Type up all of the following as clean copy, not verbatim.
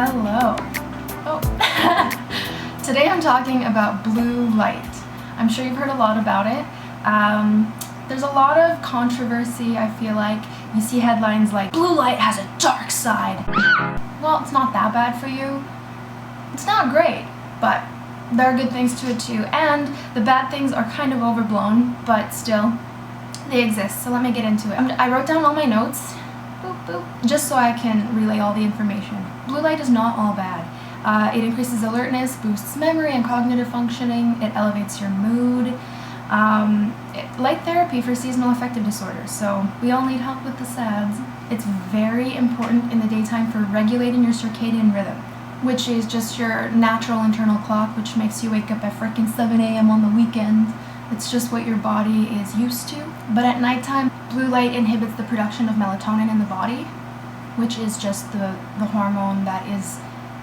Hello. Oh. Today I'm talking about blue light. I'm sure you've heard a lot about it. There's a lot of controversy, I feel like. You see headlines like, blue light has a dark side. Well, it's not that bad for you. It's not great, but there are good things to it too. And the bad things are kind of overblown, but still, they exist. So let me get into it. I wrote down all my notes, boop, boop, just so I can relay all the information. Blue light is not all bad. It increases alertness, boosts memory and cognitive functioning, it elevates your mood. Light therapy for seasonal affective disorders, so we all need help with the SADs. It's very important in the daytime for regulating your circadian rhythm, which is just your natural internal clock, which makes you wake up at frickin' 7 a.m. on the weekend. It's just what your body is used to. But at nighttime, blue light inhibits the production of melatonin in the body, which is just the hormone that is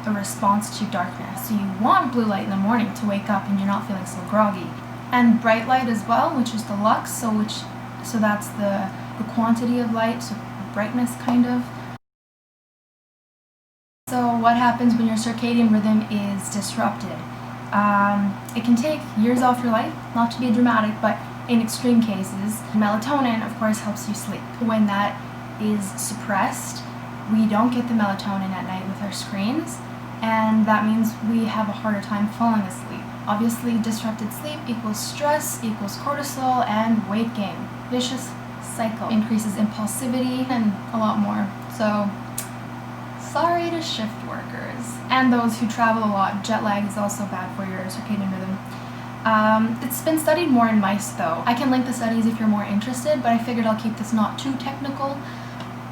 a response to darkness. So you want blue light in the morning to wake up and you're not feeling so groggy. And bright light as well, which is the lux, so that's the quantity of light, so brightness kind of. So what happens when your circadian rhythm is disrupted? It can take years off your life, not to be dramatic, but in extreme cases. Melatonin, of course, helps you sleep. When that is suppressed, we don't get the melatonin at night with our screens, and that means we have a harder time falling asleep. Obviously, disrupted sleep equals stress, equals cortisol, and weight gain. Vicious cycle. Increases impulsivity, and a lot more. So, sorry to shift workers. And those who travel a lot. Jet lag is also bad for your circadian rhythm. It's been studied more in mice, though. I can link the studies if you're more interested, but I figured I'll keep this not too technical.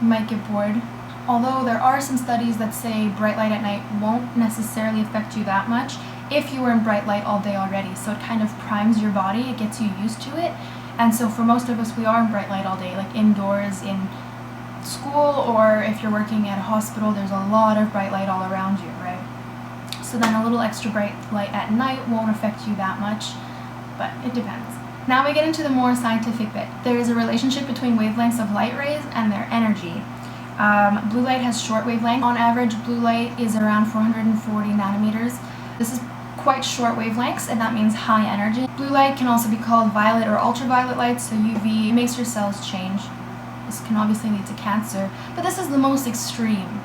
You might get bored. Although there are some studies that say bright light at night won't necessarily affect you that much if you were in bright light all day already. So it kind of primes your body, it gets you used to it. And so for most of us, we are in bright light all day, like indoors, in school, or if you're working at a hospital, there's a lot of bright light all around you, right? So then a little extra bright light at night won't affect you that much, but it depends. Now we get into the more scientific bit. There is a relationship between wavelengths of light rays and their energy. Blue light has short wavelength. On average, blue light is around 440 nanometers. This is quite short wavelengths, and that means high energy. Blue light can also be called violet or ultraviolet light, so UV makes your cells change. This can obviously lead to cancer, but this is the most extreme.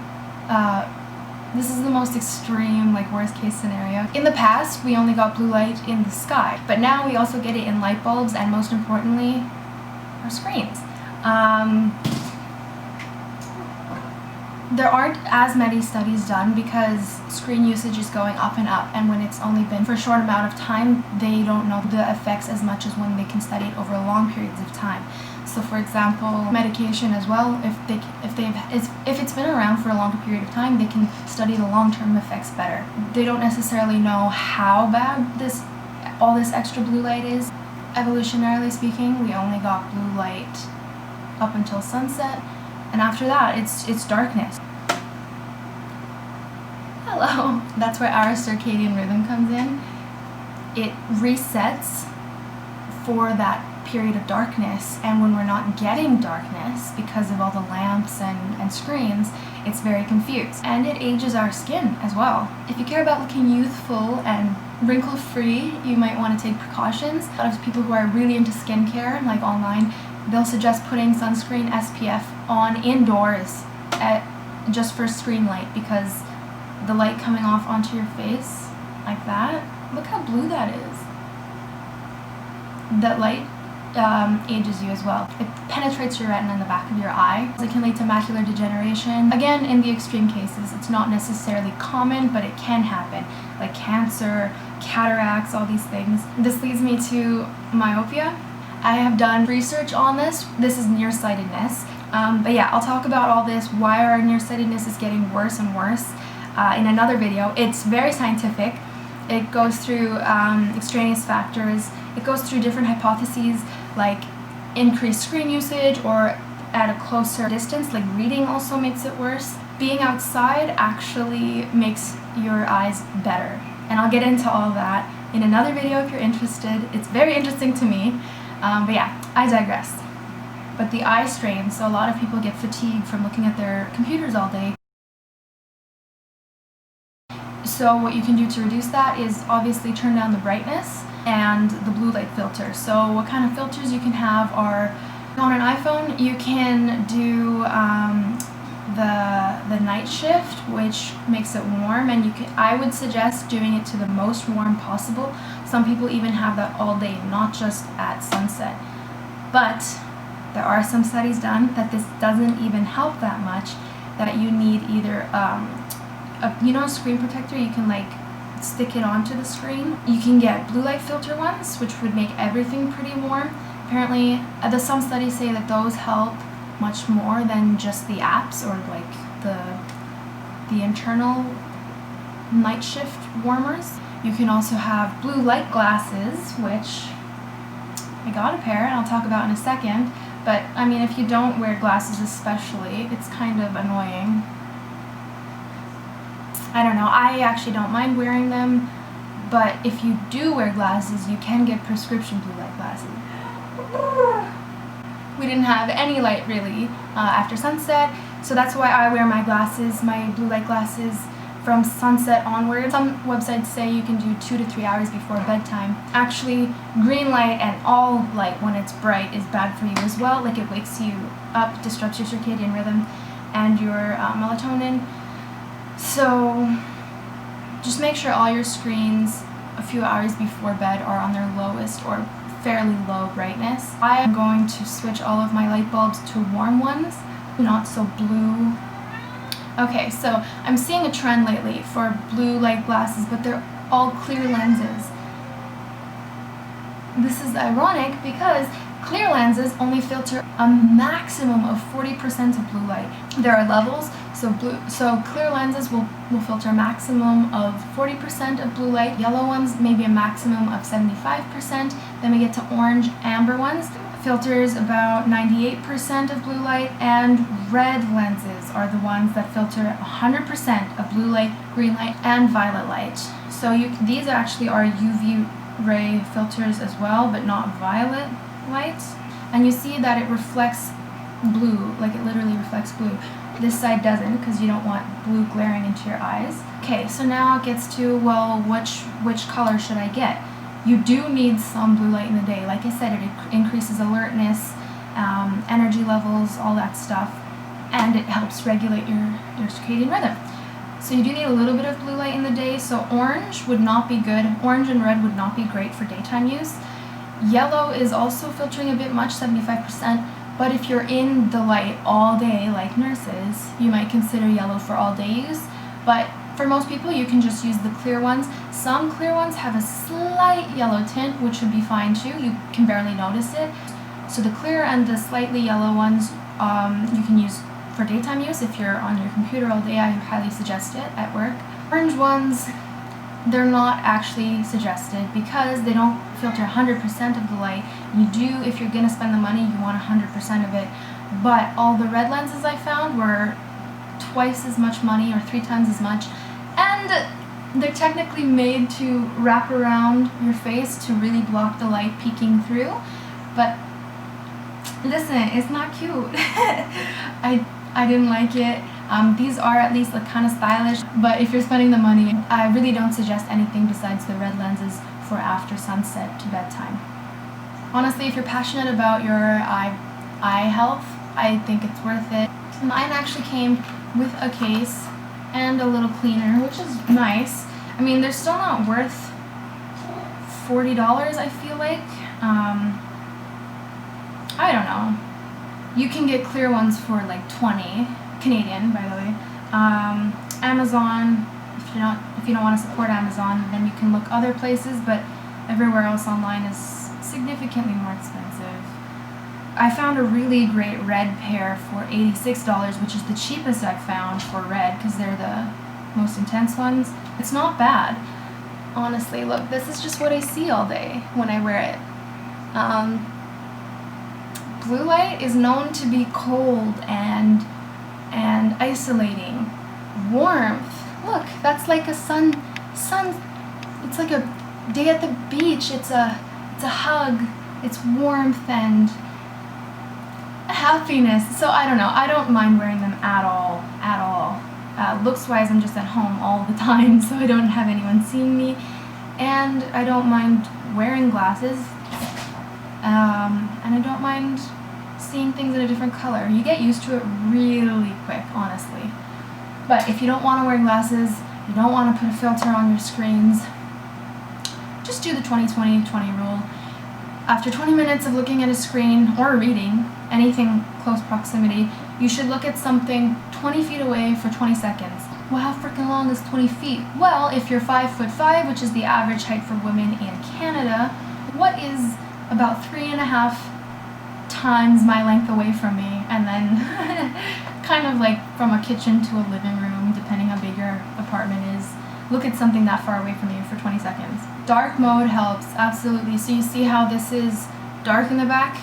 Like worst case scenario. In the past, we only got blue light in the sky, but now we also get it in light bulbs, and most importantly, our screens. There aren't as many studies done because screen usage is going up and up, and when it's only been for a short amount of time, they don't know the effects as much as when they can study it over long periods of time. So for example, medication as well, if it's been around for a longer period of time, they can study the long-term effects better. They don't necessarily know how bad all this extra blue light is. Evolutionarily speaking, we only got blue light up until sunset. And after that, it's darkness. Hello. That's where our circadian rhythm comes in. It resets for that period of darkness, and when we're not getting darkness because of all the lamps and screens, it's very confused. And it ages our skin as well. If you care about looking youthful and wrinkle-free, you might want to take precautions. A lot of people who are really into skincare, like online, they'll suggest putting sunscreen SPF on indoors just for screen light, because the light coming off onto your face like that, look how blue that is. That light ages you as well. It penetrates your retina in the back of your eye. It can lead to macular degeneration. Again, in the extreme cases, it's not necessarily common, but it can happen, like cancer, cataracts, all these things. This leads me to myopia. I have done research on this. This is nearsightedness. But yeah, I'll talk about all this, why our nearsightedness is getting worse and worse in another video. It's very scientific. It goes through extraneous factors. It goes through different hypotheses like increased screen usage or at a closer distance, like reading also makes it worse. Being outside actually makes your eyes better. And I'll get into all that in another video if you're interested. It's very interesting to me. But yeah, I digress. But the eye strain, so a lot of people get fatigued from looking at their computers all day. So what you can do to reduce that is obviously turn down the brightness and the blue light filter. So what kind of filters you can have are, on an iPhone you can do the night shift, which makes it warm, and I would suggest doing it to the most warm possible. Some people even have that all day, not just at sunset. But there are some studies done that this doesn't even help that much, that you need either a screen protector. You can like stick it onto the screen. You can get blue light filter ones, which would make everything pretty warm. Apparently some studies say that those help much more than just the apps or like the internal night shift warmers. You can also have blue light glasses, which I got a pair and I'll talk about in a second. But I mean, if you don't wear glasses especially, it's kind of annoying. I don't know, I actually don't mind wearing them, but if you do wear glasses, you can get prescription blue light glasses. We didn't have any light really after sunset, so that's why I wear my glasses, my blue light glasses, from sunset onward. Some websites say you can do 2 to 3 hours before bedtime. Actually, green light and all light when it's bright is bad for you as well. Like, it wakes you up, disrupts your circadian rhythm and your melatonin. So just make sure all your screens a few hours before bed are on their lowest or fairly low brightness. I am going to switch all of my light bulbs to warm ones, not so blue. Okay, so I'm seeing a trend lately for blue light glasses, but they're all clear lenses. This is ironic because clear lenses only filter a maximum of 40% of blue light. There are levels, so clear lenses will filter a maximum of 40% of blue light. Yellow ones maybe a maximum of 75%. Then we get to orange, amber ones. Filters about 98% of blue light, and red lenses are the ones that filter 100% of blue light, green light, and violet light. So these actually are UV ray filters as well, but not violet light. And you see that it reflects blue, like it literally reflects blue. This side doesn't, because you don't want blue glaring into your eyes. Okay, so now it gets to, well, which color should I get? You do need some blue light in the day. Like I said, it increases alertness, energy levels, all that stuff, and it helps regulate your circadian rhythm. So you do need a little bit of blue light in the day. So orange would not be good. Orange and red would not be great for daytime use. Yellow is also filtering a bit much, 75%, but if you're in the light all day, like nurses, you might consider yellow for all day use. But for most people, you can just use the clear ones. Some clear ones have a slight yellow tint, which would be fine too. You can barely notice it. So the clear and the slightly yellow ones you can use for daytime use. If you're on your computer all day, I highly suggest it at work. Orange ones, they're not actually suggested because they don't filter 100% of the light. You do, if you're going to spend the money, you want 100% of it. But all the red lenses I found were twice as much money or 3 times as much, and they're technically made to wrap around your face to really block the light peeking through. But listen, it's not cute. I didn't like it. These are at least like kind of stylish, but if you're spending the money, I really don't suggest anything besides the red lenses for after sunset to bedtime. Honestly, if you're passionate about your eye health, I think it's worth it. Mine actually came with a case and a little cleaner, which is nice. I mean, they're still not worth $40, I feel like. I don't know. You can get clear ones for like 20 Canadian, by the way. Amazon, if you don't want to support Amazon, then you can look other places, but everywhere else online is significantly more expensive. I found a really great red pair for $86, which is the cheapest I've found for red because they're the most intense ones. It's not bad, honestly. Look, this is just what I see all day when I wear it. Blue light is known to be cold and isolating. Warmth, look, that's like a sun. It's like a day at the beach. It's a hug. It's warmth and happiness. So I don't know. I don't mind wearing them at all. Looks-wise, I'm just at home all the time, so I don't have anyone seeing me. And I don't mind wearing glasses. And I don't mind seeing things in a different color. You get used to it really quick, honestly. But if you don't want to wear glasses, you don't want to put a filter on your screens, just do the 20-20-20 rule. After 20 minutes of looking at a screen or reading anything close proximity, you should look at something 20 feet away for 20 seconds. Well, how freaking long is 20 feet? Well, if you're 5'5", which is the average height for women in Canada, what is about 3.5 times my length away from me, and then kind of like from a kitchen to a living room, depending how big your apartment is. Look at something that far away from you for 20 seconds. Dark mode helps, absolutely. So you see how this is dark in the back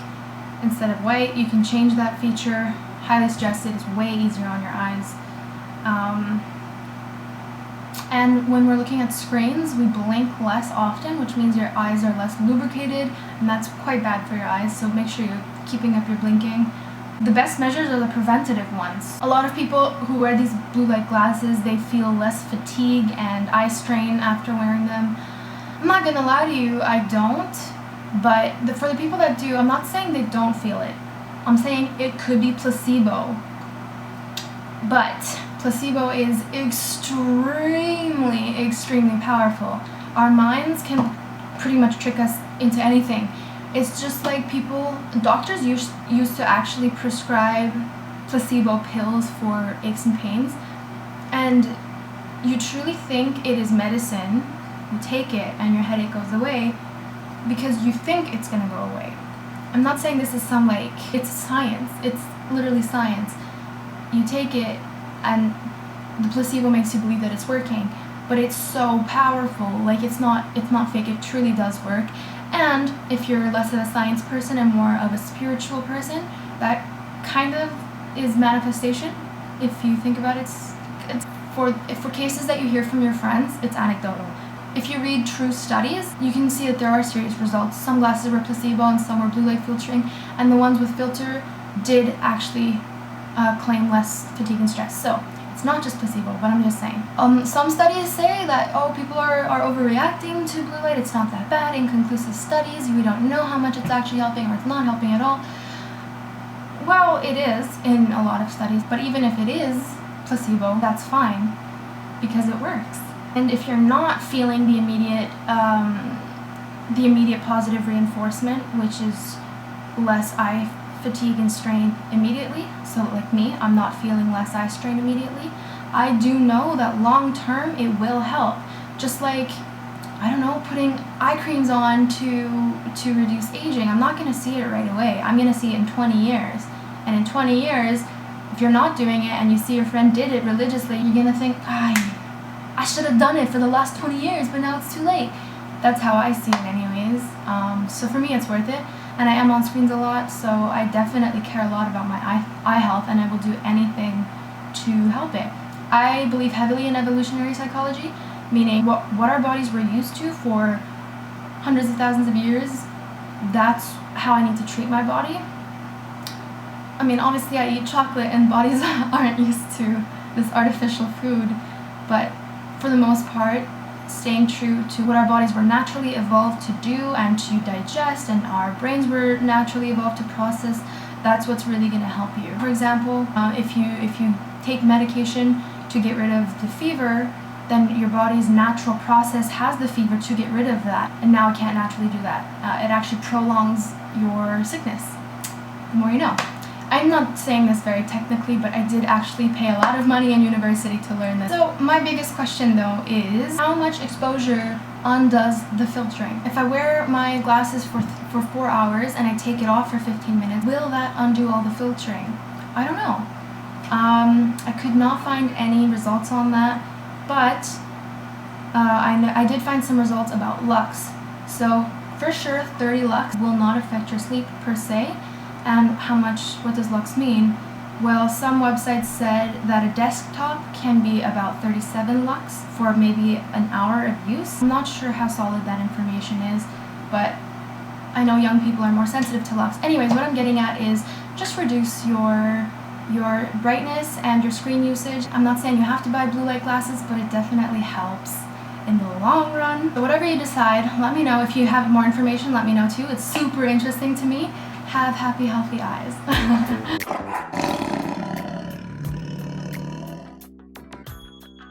instead of white? You can change that feature. Highly suggested. It's way easier on your eyes. And when we're looking at screens, we blink less often, which means your eyes are less lubricated, and that's quite bad for your eyes, so make sure you're keeping up your blinking. The best measures are the preventative ones. A lot of people who wear these blue light glasses, they feel less fatigue and eye strain after wearing them. I'm not gonna lie to you, I don't, but for the people that do, I'm not saying they don't feel it. I'm saying it could be placebo. But placebo is extremely, extremely powerful. Our minds can pretty much trick us into anything. It's just like doctors used to actually prescribe placebo pills for aches and pains, and you truly think it is medicine, you take it and your headache goes away because you think it's gonna go away. I'm not saying this is it's science, it's literally science. You take it and the placebo makes you believe that it's working, but it's so powerful, like it's not fake, it truly does work. And if you're less of a science person and more of a spiritual person, that kind of is manifestation. If you think about it, it's for cases that you hear from your friends, it's anecdotal. If you read true studies, you can see that there are serious results. Some glasses were placebo and some were blue light filtering, and the ones with filter did actually claim less fatigue and stress. So it's not just placebo, but I'm just saying. Some studies say that, people are overreacting to blue light, it's not that bad. Inconclusive studies, we don't know how much it's actually helping or it's not helping at all. Well, it is in a lot of studies, but even if it is placebo, that's fine because it works. And if you're not feeling the immediate positive reinforcement, which is less eye fatigue and strain immediately, so like me, I'm not feeling less eye strain immediately, I do know that long term it will help. Just like, I don't know, putting eye creams on to reduce aging. I'm not going to see it right away. I'm going to see it in 20 years. And in 20 years, if you're not doing it and you see your friend did it religiously, you're going to think, I should have done it for the last 20 years, but now it's too late. That's how I see it anyways. So for me, it's worth it. And I am on screens a lot, so I definitely care a lot about my eye health, and I will do anything to help it. I believe heavily in evolutionary psychology, meaning what our bodies were used to for hundreds of thousands of years, that's how I need to treat my body. I mean, obviously I eat chocolate and bodies aren't used to this artificial food, but for the most part, staying true to what our bodies were naturally evolved to do and to digest, and our brains were naturally evolved to process, that's what's really going to help you. For example, if you take medication to get rid of the fever, then your body's natural process has the fever to get rid of that, and now it can't naturally do that. It actually prolongs your sickness. The more you know. I'm not saying this very technically, but I did actually pay a lot of money in university to learn this. So my biggest question though is, how much exposure undoes the filtering? If I wear my glasses for 4 hours and I take it off for 15 minutes, will that undo all the filtering? I don't know. I could not find any results on that, but I did find some results about lux. So for sure, 30 lux will not affect your sleep per se. And what does lux mean? Well, some websites said that a desktop can be about 37 lux for maybe an hour of use. I'm not sure how solid that information is, but I know young people are more sensitive to lux. Anyways, what I'm getting at is just reduce your your brightness and your screen usage. I'm not saying you have to buy blue light glasses, but it definitely helps in the long run. So whatever you decide, let me know. If you have more information, let me know too. It's super interesting to me. Have happy, healthy eyes.